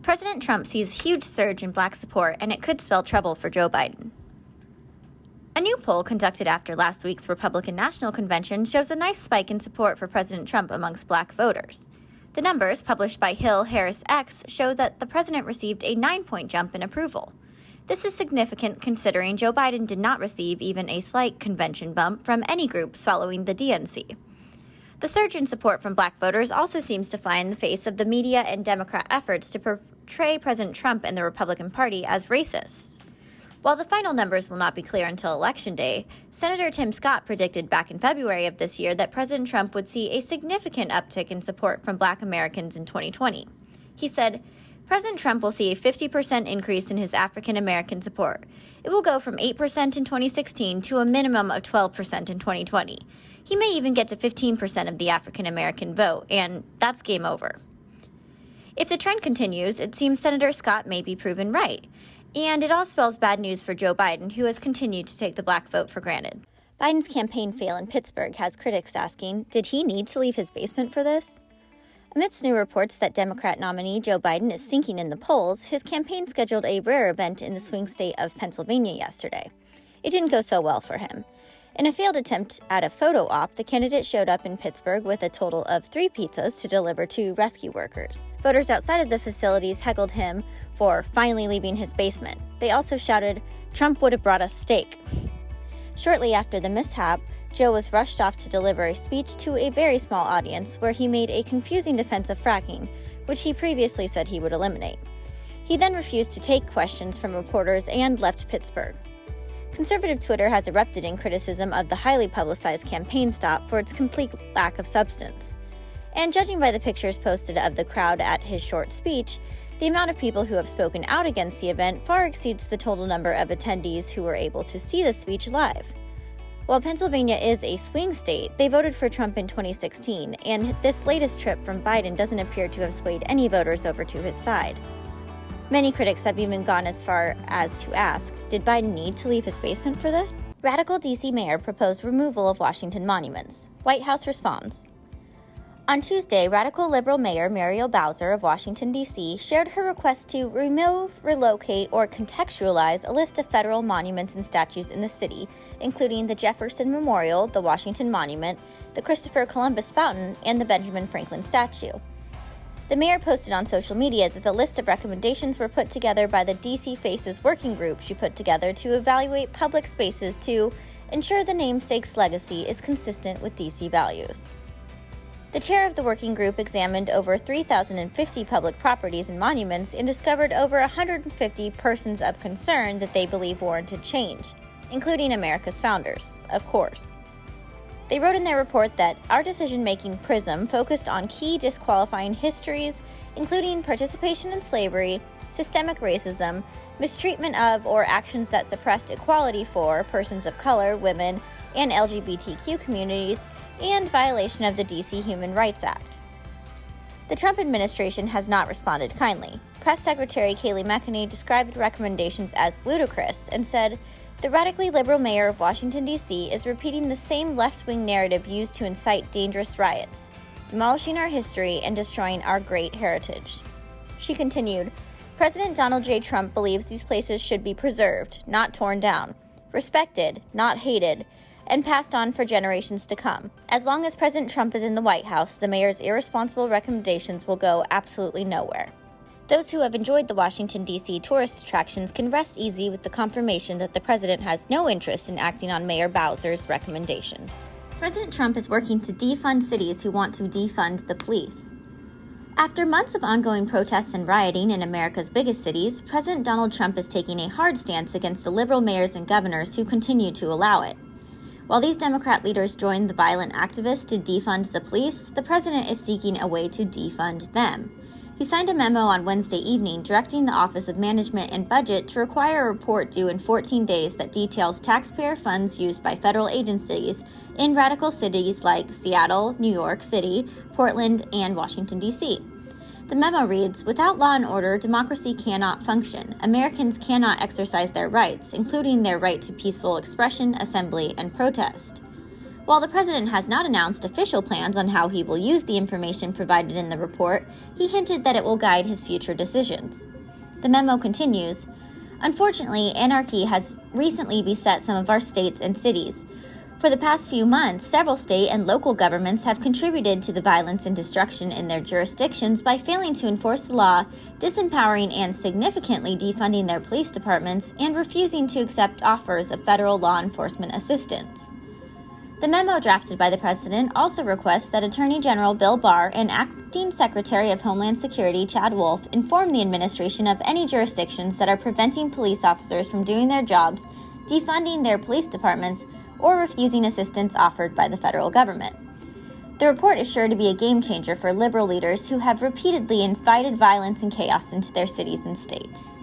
President Trump sees huge surge in black support, and it could spell trouble for Joe Biden. A new poll conducted after last week's Republican National Convention shows a nice spike in support for President Trump amongst black voters. The numbers, published by Hill Harris X, show that the president received a 9-point jump in approval. This is significant considering Joe Biden did not receive even a slight convention bump from any groups following the DNC. The surge in support from black voters also seems to fly in the face of the media and Democrat efforts to portray President Trump and the Republican Party as racist. While the final numbers will not be clear until Election Day, Senator Tim Scott predicted back in February of this year that President Trump would see a significant uptick in support from black Americans in 2020. He said, President Trump will see a 50% increase in his African American support. It will go from 8% in 2016 to a minimum of 12% in 2020. He may even get to 15% of the African American vote, and that's game over. If the trend continues, it seems Senator Scott may be proven right. And it all spells bad news for Joe Biden, who has continued to take the black vote for granted. Biden's campaign fail in Pittsburgh has critics asking, did he need to leave his basement for this? Amidst new reports that Democrat nominee Joe Biden is sinking in the polls, his campaign scheduled a rare event in the swing state of Pennsylvania yesterday. It didn't go so well for him. In a failed attempt at a photo op, the candidate showed up in Pittsburgh with a total of 3 pizzas to deliver to rescue workers. Voters outside of the facilities heckled him for finally leaving his basement. They also shouted, "Trump would have brought us steak." Shortly after the mishap, Joe was rushed off to deliver a speech to a very small audience where he made a confusing defense of fracking, which he previously said he would eliminate. He then refused to take questions from reporters and left Pittsburgh. Conservative Twitter has erupted in criticism of the highly publicized campaign stop for its complete lack of substance. And judging by the pictures posted of the crowd at his short speech, the amount of people who have spoken out against the event far exceeds the total number of attendees who were able to see the speech live. While Pennsylvania is a swing state, they voted for Trump in 2016, and this latest trip from Biden doesn't appear to have swayed any voters over to his side. Many critics have even gone as far as to ask, did Biden need to leave his basement for this? Radical D.C. mayor proposed removal of Washington monuments. White House responds. On Tuesday, radical liberal mayor Muriel Bowser of Washington, D.C. shared her request to remove, relocate, or contextualize a list of federal monuments and statues in the city, including the Jefferson Memorial, the Washington Monument, the Christopher Columbus Fountain, and the Benjamin Franklin statue. The mayor posted on social media that the list of recommendations were put together by the DC Faces working group she put together to evaluate public spaces to ensure the namesake's legacy is consistent with DC values. The chair of the working group examined over 3,050 public properties and monuments and discovered over 150 persons of concern that they believe warranted change, including America's founders, of course. They wrote in their report that our decision-making prism focused on key disqualifying histories, including participation in slavery, systemic racism, mistreatment of or actions that suppressed equality for persons of color, women, and LGBTQ communities, and violation of the D.C. Human Rights Act. The Trump administration has not responded kindly. Press Secretary Kayleigh McEnany described the recommendations as ludicrous and said, the radically liberal mayor of Washington, D.C. is repeating the same left-wing narrative used to incite dangerous riots, demolishing our history and destroying our great heritage. She continued, President Donald J. Trump believes these places should be preserved, not torn down, respected, not hated, and passed on for generations to come. As long as President Trump is in the White House, the mayor's irresponsible recommendations will go absolutely nowhere. Those who have enjoyed the Washington, D.C. tourist attractions can rest easy with the confirmation that the president has no interest in acting on Mayor Bowser's recommendations. President Trump is working to defund cities who want to defund the police. After months of ongoing protests and rioting in America's biggest cities, President Donald Trump is taking a hard stance against the liberal mayors and governors who continue to allow it. While these Democrat leaders joined the violent activists to defund the police, the president is seeking a way to defund them. He signed a memo on Wednesday evening directing the Office of Management and Budget to require a report due in 14 days that details taxpayer funds used by federal agencies in radical cities like Seattle, New York City, Portland, and Washington, D.C. The memo reads, without law and order, democracy cannot function. Americans cannot exercise their rights, including their right to peaceful expression, assembly, and protest. While the president has not announced official plans on how he will use the information provided in the report, he hinted that it will guide his future decisions. The memo continues, "Unfortunately, anarchy has recently beset some of our states and cities. For the past few months, several state and local governments have contributed to the violence and destruction in their jurisdictions by failing to enforce the law, disempowering and significantly defunding their police departments, and refusing to accept offers of federal law enforcement assistance." The memo drafted by the president also requests that Attorney General Bill Barr and Acting Secretary of Homeland Security Chad Wolf inform the administration of any jurisdictions that are preventing police officers from doing their jobs, defunding their police departments, or refusing assistance offered by the federal government. The report is sure to be a game changer for liberal leaders who have repeatedly incited violence and chaos into their cities and states.